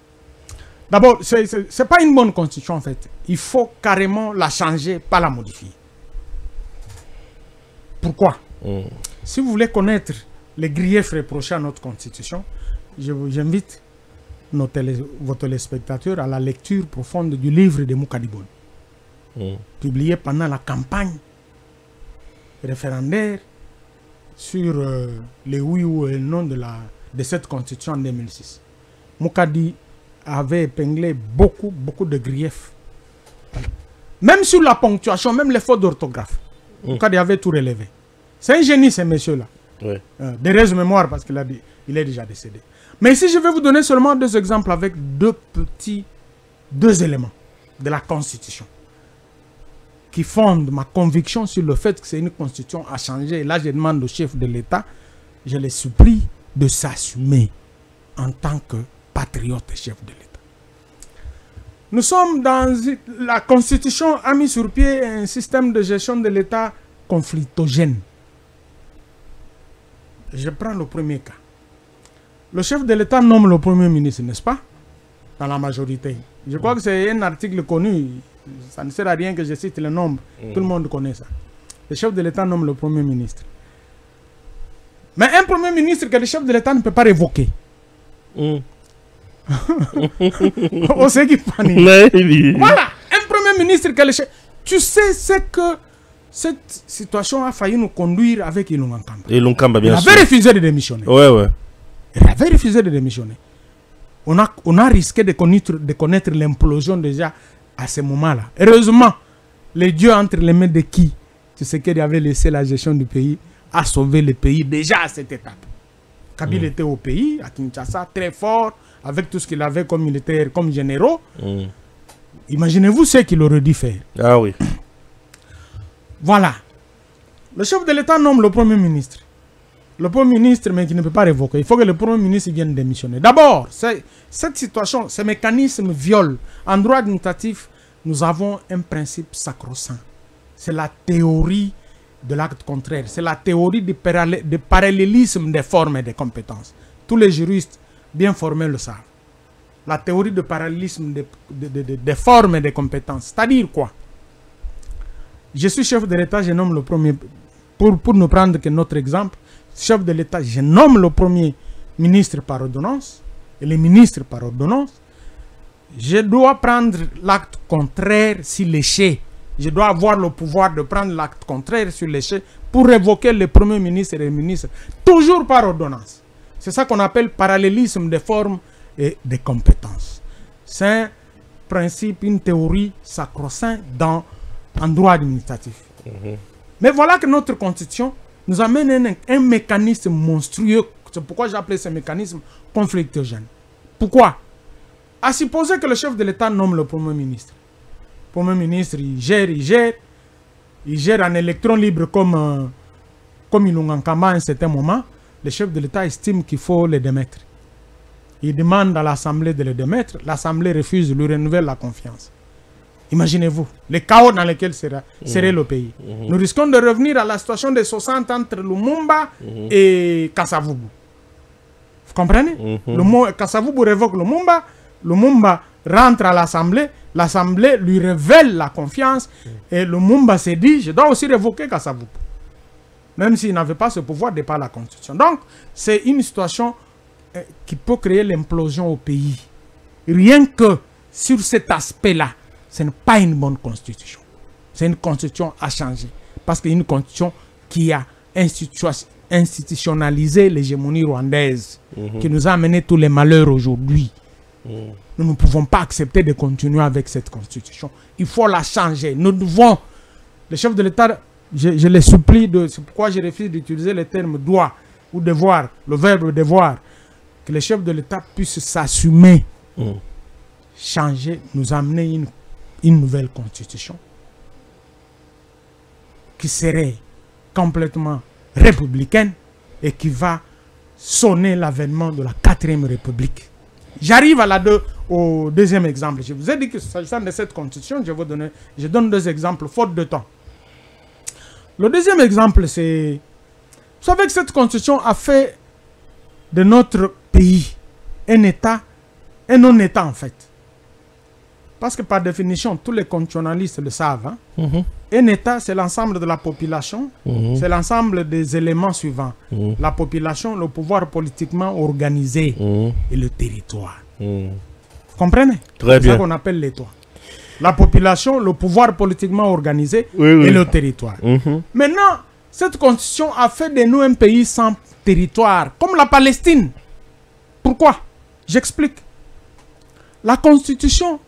D'abord, ce n'est pas une bonne constitution en fait. Il faut carrément la changer, pas la modifier. Pourquoi? Si vous voulez connaître les griefs reprochés à notre constitution, j'invite vos téléspectateurs à la lecture profonde du livre de Moukadibon, publié pendant la campagne référendaire sur les oui ou le non de cette constitution en 2006. Moukadi avait épinglé beaucoup de griefs. Même sur la ponctuation, même les fautes d'orthographe. Moukadi avait tout relevé. C'est un génie, ces messieurs-là. Ouais. Des mémoire parce qu'il est déjà décédé. Mais ici, je vais vous donner seulement 2 exemples avec 2 éléments de la Constitution qui fondent ma conviction sur le fait que c'est une Constitution à changer. Et là, je demande au chef de l'État, je les supplie de s'assumer en tant que patriote et chef de l'État. Nous sommes dans... La Constitution a mis sur pied un système de gestion de l'État conflictogène. Je prends le premier cas. Le chef de l'État nomme le Premier ministre, n'est-ce pas? Dans la majorité. Je crois que c'est un article connu. Ça ne sert à rien que je cite le nombre. Tout le monde connaît ça. Le chef de l'État nomme le Premier ministre. Mais un Premier ministre que le chef de l'État ne peut pas révoquer. On sait qu'il panique. Voilà. Un Premier ministre que le chef... Tu sais, c'est que cette situation a failli nous conduire avec Ilunga Nkamba. Ilunga, bien sûr. Il avait refusé de démissionner. Ouais. Il avait refusé de démissionner. On a risqué de connaître l'implosion déjà à ce moment-là. Heureusement, les dieux entre les mains de qui? Tu sais qu'il avait laissé la gestion du pays, a sauvé le pays déjà à cette étape. Kabila était au pays, à Kinshasa, très fort, avec tout ce qu'il avait comme militaire, comme généraux. Imaginez-vous ce qu'il aurait dû faire. Ah oui. Voilà. Le chef de l'État nomme le Premier ministre. Le Premier ministre, mais qui ne peut pas révoquer. Il faut que le Premier ministre vienne démissionner. D'abord, cette situation, ce mécanisme viole. En droit administratif, nous avons un principe sacro-saint. C'est la théorie de l'acte contraire. C'est la théorie du parallélisme des formes et des compétences. Tous les juristes bien formés le savent. La théorie de parallélisme des formes et des compétences. C'est-à-dire quoi? Je suis chef de l'État, je nomme le premier... Pour ne prendre que notre exemple, chef de l'État, je nomme le Premier ministre par ordonnance et les ministres par ordonnance. Je dois prendre l'acte contraire sur l'échec. Je dois avoir le pouvoir de prendre l'acte contraire sur l'échec pour révoquer le Premier ministre et les ministres, toujours par ordonnance. C'est ça qu'on appelle parallélisme des formes et des compétences. C'est un principe, une théorie sacro-sainte en droit administratif. Mais voilà que notre constitution nous amène un mécanisme monstrueux. C'est pourquoi j'ai appelé ce mécanisme conflictogène. Pourquoi? À supposer que le chef de l'État nomme le Premier ministre. Le Premier ministre, il gère en électron libre comme Ilunga Nkamba à un certain moment. Le chef de l'État estime qu'il faut le démettre. Il demande à l'Assemblée de le démettre. L'Assemblée refuse, lui renouvelle la confiance. Imaginez-vous le chaos dans lequel serait le pays. Nous risquons de revenir à la situation des 60 entre Lumumba et Kasavubu. Vous comprenez? Kasavubu révoque Lumumba. Lumumba rentre à l'Assemblée. L'Assemblée lui révèle la confiance. Et Lumumba s'est dit, je dois aussi révoquer Kasavubu. Même s'il n'avait pas ce pouvoir de par la Constitution. Donc, c'est une situation qui peut créer l'implosion au pays. Rien que sur cet aspect-là, ce n'est pas une bonne constitution. C'est une constitution à changer. Parce qu'il y a une constitution qui a institutionnalisé l'hégémonie rwandaise, qui nous a amené tous les malheurs aujourd'hui. Nous ne pouvons pas accepter de continuer avec cette constitution. Il faut la changer. Nous devons, le chef de l'État, je les supplie, c'est pourquoi je refuse d'utiliser le terme droit ou devoir, le verbe devoir, que le chef de l'État puisse s'assumer, changer, nous amener une nouvelle constitution qui serait complètement républicaine et qui va sonner l'avènement de la 4e République. J'arrive au deuxième exemple. Je vous ai dit que s'agissant de cette constitution, je donne 2 exemples, faute de temps. Le deuxième exemple, c'est... Vous savez que cette constitution a fait de notre pays un État, un non-État en fait. Parce que par définition, tous les constitutionnalistes le savent. Un État, c'est l'ensemble de la population, c'est l'ensemble des éléments suivants. La population, le pouvoir politiquement organisé et le territoire. Vous comprenez? Très bien. C'est ça qu'on appelle l'État. La population, le pouvoir politiquement organisé et le territoire. Maintenant, Cette constitution a fait de nous un pays sans territoire, comme la Palestine. Pourquoi? J'explique. La constitution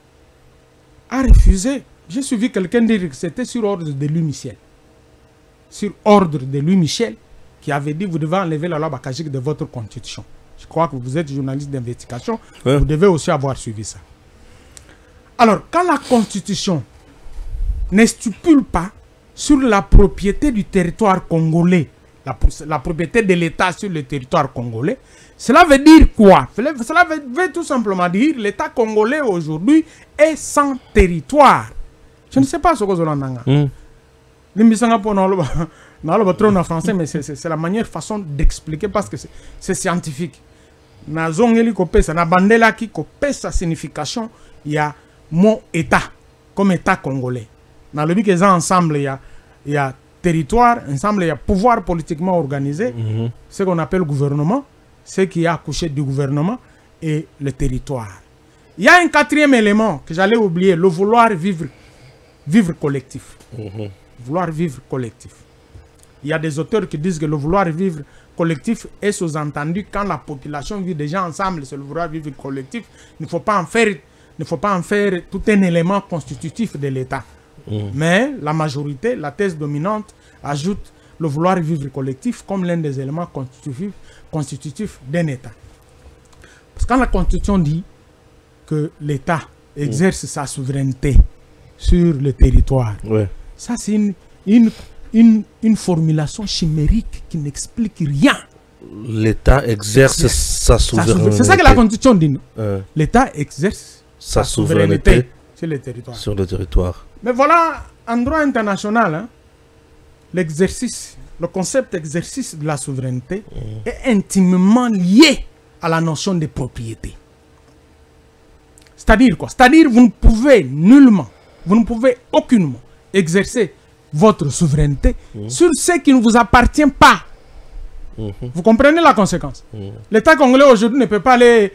a refusé. J'ai suivi quelqu'un dire que c'était sur ordre de Louis Michel. Sur ordre de Louis Michel, qui avait dit vous devez enlever la loi bakagique de votre constitution. Je crois que vous êtes journaliste d'investigation, vous devez aussi avoir suivi ça. Alors, quand la constitution ne stipule pas sur la propriété du territoire congolais, la propriété de l'État sur le territoire congolais, cela veut dire quoi? Cela veut tout simplement dire que l'État congolais aujourd'hui est sans territoire. Je ne sais pas ce que vous avez dit. En français, mais c'est la manière façon d'expliquer parce que c'est scientifique. Na zongeli kopesa na bandela ki kopesa signification il y a mon État comme État congolais. Dans le but que ça ensemble il y a territoire, ensemble il y a pouvoir politiquement organisé, ce qu'on appelle gouvernement, ce qui a accouché du gouvernement et le territoire. Il y a un quatrième élément que j'allais oublier, le vouloir vivre collectif. Vouloir vivre collectif. Il y a des auteurs qui disent que le vouloir vivre collectif est sous-entendu quand la population vit déjà ensemble, c'est le vouloir vivre collectif. Il ne faut pas en faire tout un élément constitutif de l'État. Mais la majorité, la thèse dominante, ajoute le vouloir vivre collectif comme l'un des éléments constitutifs d'un État. Parce que quand la Constitution dit que l'État exerce sa souveraineté sur le territoire, ça c'est une formulation chimérique qui n'explique rien. L'État exerce sa souveraineté. C'est ça que la Constitution dit. L'État exerce sa souveraineté sur le territoire. Sur le territoire. Mais voilà, en droit international, hein, l'exercice, le concept d'exercice de la souveraineté est intimement lié à la notion de propriété. C'est-à-dire quoi? C'est-à-dire vous ne pouvez nullement, vous ne pouvez aucunement exercer votre souveraineté sur ce qui ne vous appartient pas. Vous comprenez la conséquence? L'État congolais aujourd'hui ne peut pas aller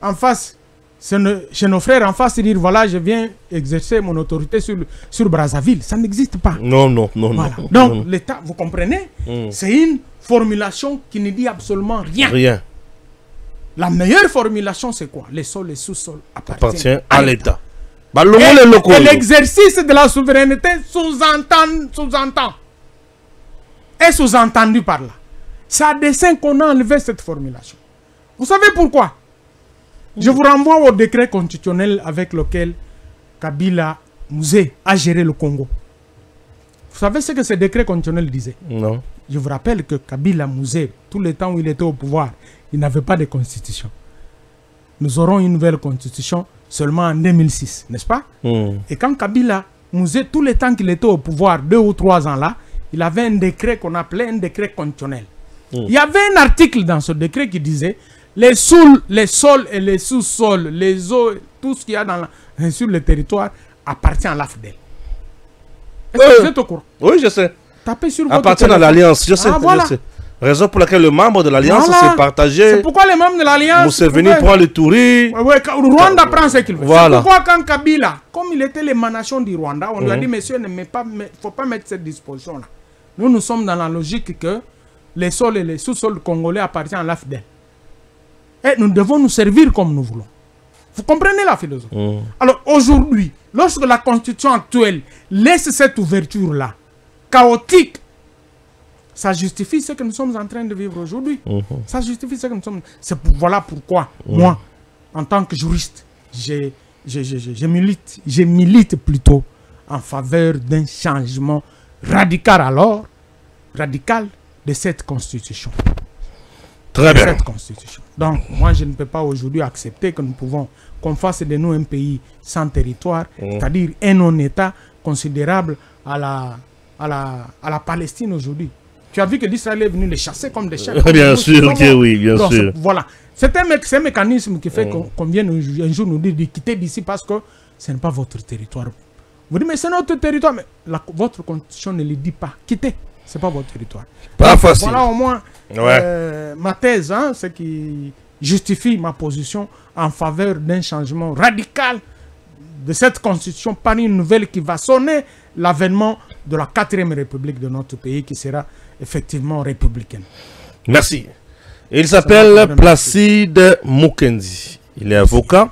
en face, chez nos frères en face et dire voilà, je viens exercer mon autorité sur Brazzaville. Ça n'existe pas. Non, non, non. Voilà. Donc l'État, vous comprenez, c'est une formulation qui ne dit absolument rien. Rien. La meilleure formulation, c'est quoi? Les sols et sous-sols appartiennent à l'État. Et l'exercice de la souveraineté est sous-entendu par là. C'est à dessein qu'on a enlevé cette formulation. Vous savez pourquoi? Je vous renvoie au décret constitutionnel avec lequel Kabila Mouzé a géré le Congo. Vous savez ce que ce décret constitutionnel disait? Non. Je vous rappelle que Kabila Mouzé, tout le temps où il était au pouvoir, il n'avait pas de constitution. Nous aurons une nouvelle constitution seulement en 2006, n'est-ce pas? Et quand Kabila Mouzé, tout le temps qu'il était au pouvoir, 2 ou 3 ans là, il avait un décret qu'on appelait un décret constitutionnel. Il y avait un article dans ce décret qui disait les sols et les sous-sols, les eaux, tout ce qu'il y a sur le territoire appartient à l'AFDEL. Est-ce que vous êtes au courant? Oui, je sais. Tapez sur votre appartient à l'Alliance, je sais, voilà. Je sais. Raison pour laquelle le membre de l'Alliance s'est partagé. C'est pourquoi les membres de l'Alliance... Museveni prend le Touri. Rwanda prend ce qu'il veut. Voilà. C'est pourquoi quand Kabila, comme il était l'émanation du Rwanda, on lui a dit, monsieur, il ne faut pas mettre cette disposition-là. Nous sommes dans la logique que les sols et les sous-sols congolais appartiennent à l'AFDEL. Et nous devons nous servir comme nous voulons. Vous comprenez la philosophie? Alors aujourd'hui, lorsque la constitution actuelle laisse cette ouverture-là, chaotique, ça justifie ce que nous sommes en train de vivre aujourd'hui. Ça justifie ce que nous sommes... Voilà pourquoi, moi, en tant que juriste, je milite plutôt en faveur d'un changement radical de cette constitution. Très bien. Cette constitution. Donc, moi, je ne peux pas aujourd'hui accepter que nous pouvons qu'on fasse de nous un pays sans territoire, c'est-à-dire un non-État considérable à la Palestine aujourd'hui. Tu as vu que l'Israël est venu les chasser comme des chiens. Bien sûr que oui, bien sûr. Voilà. C'est un mécanisme qui fait qu'on vienne un jour nous dire de quitter d'ici parce que ce n'est pas votre territoire. Vous dites, mais c'est notre territoire. Mais votre constitution ne le dit pas. Quittez. Ce n'est pas votre territoire. Pas facile. Voilà au moins ma thèse, hein, ce qui justifie ma position en faveur d'un changement radical de cette constitution par une nouvelle qui va sonner l'avènement de la 4e République de notre pays qui sera effectivement républicaine. Merci. Il s'appelle Placide Mukendi. Il est avocat.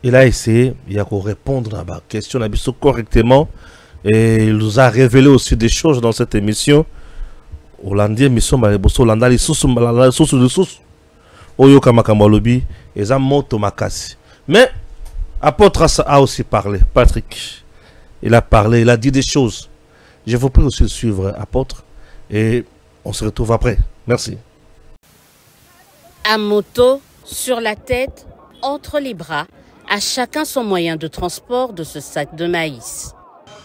Il a essayé de répondre à ma question correctement. Et il nous a révélé aussi des choses dans cette émission. Hollandais, mission Maleboso, Hollanda, les sous, Oyo Kamakamalobi, et Zamoto Makasi. Mais, apôtre a aussi parlé. Patrick, il a parlé, il a dit des choses. Je vous prie aussi de suivre, apôtre. Et on se retrouve après. Merci. À moto, sur la tête, entre les bras, à chacun son moyen de transport de ce sac de maïs.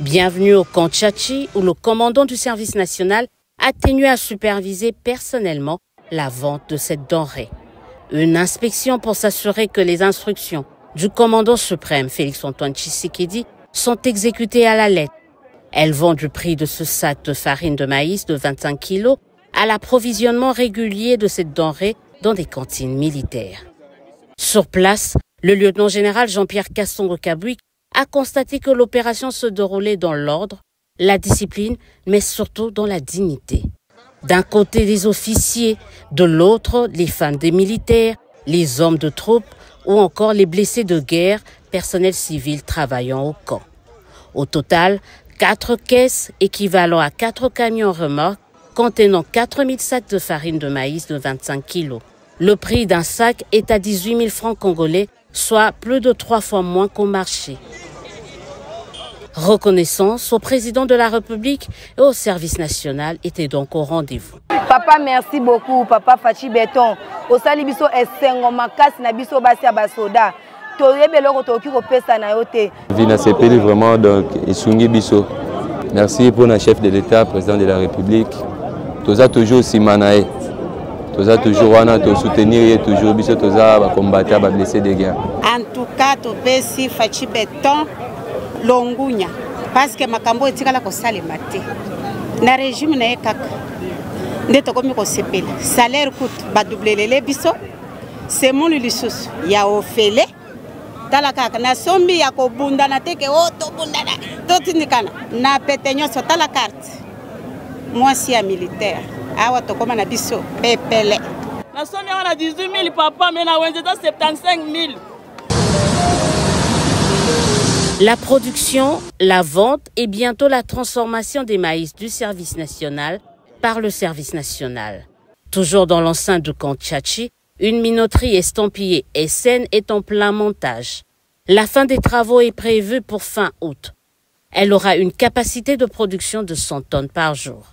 Bienvenue au camp Tchachi où le commandant du service national a tenu à superviser personnellement la vente de cette denrée. Une inspection pour s'assurer que les instructions du commandant suprême Félix-Antoine Tshisekedi sont exécutées à la lettre. Elles vont du prix de ce sac de farine de maïs de 25 kg à l'approvisionnement régulier de cette denrée dans des cantines militaires. Sur place, le lieutenant-général Jean-Pierre Kassongo-Kabouik a constaté que l'opération se déroulait dans l'ordre, la discipline, mais surtout dans la dignité. D'un côté les officiers, de l'autre les femmes des militaires, les hommes de troupes ou encore les blessés de guerre, personnel civil travaillant au camp. Au total, 4 caisses équivalent à 4 camions remorques contenant 4000 sacs de farine de maïs de 25 kg. Le prix d'un sac est à 18 000 francs congolais, soit plus de 3 fois moins qu'au marché. Reconnaissance au président de la République et au service national était donc au rendez-vous. Papa, merci beaucoup. Papa Fachi Béton. Au salibiso esengo makasi na biso basi ya basoda. Toyebelo toki ko pesa na yote. Vina sepeli vraiment donc isungi biso. Merci pour le chef de l'État, président de la République. Toza toujours simanae. Toza toujours wana to soutenir toujours biso toza ba combattre ba blessés de guerre. En tout cas, to pesi Fachi Béton longunya parce que makambo etikala ko salema te. Na régime na ekaka. Ndeto komi ko sepela. Salaire coûte ba doublelele biso. C'est mon lisusu ya ofele. Tala kaka na sombi ya ko bunda na teke oto bunda na. Totinikana na petenyo so tala carte. Moi si ya militaire. Awa to koma na biso pepele. Na sombi on a 18 000 papa mais na wenzeta 75 000. La production, la vente et bientôt la transformation des maïs du service national par le service national. Toujours dans l'enceinte du camp Tchachi, une minoterie estampillée SN est en plein montage. La fin des travaux est prévue pour fin août. Elle aura une capacité de production de 100 tonnes par jour.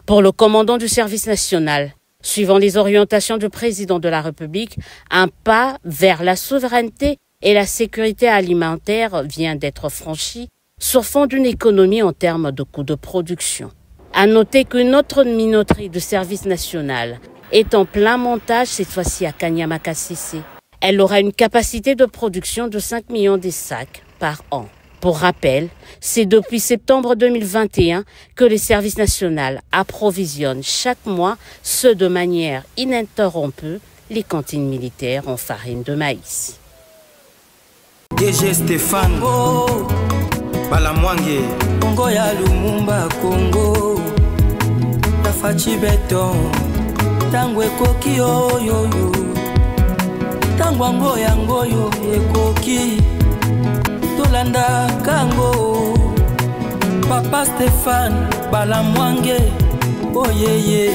Pour le commandant du service national, suivant les orientations du président de la République, un pas vers la souveraineté et la sécurité alimentaire vient d'être franchi sur fond d'une économie en termes de coûts de production. À noter qu'une autre minoterie du service national est en plein montage, cette fois-ci à Kanyama-Kassisi. Elle aura une capacité de production de 5 millions de sacs par an. Pour rappel, c'est depuis septembre 2021 que le service national approvisionne chaque mois, ce de manière ininterrompue, les cantines militaires en farine de maïs. DG Stéphane Balamwange Congo ya Lumumba Congo Fachi Béton Tango ekoki oyo Tango yango ekoki Tolanda kango Papa Stéphane Balamwange Oh yeah yeah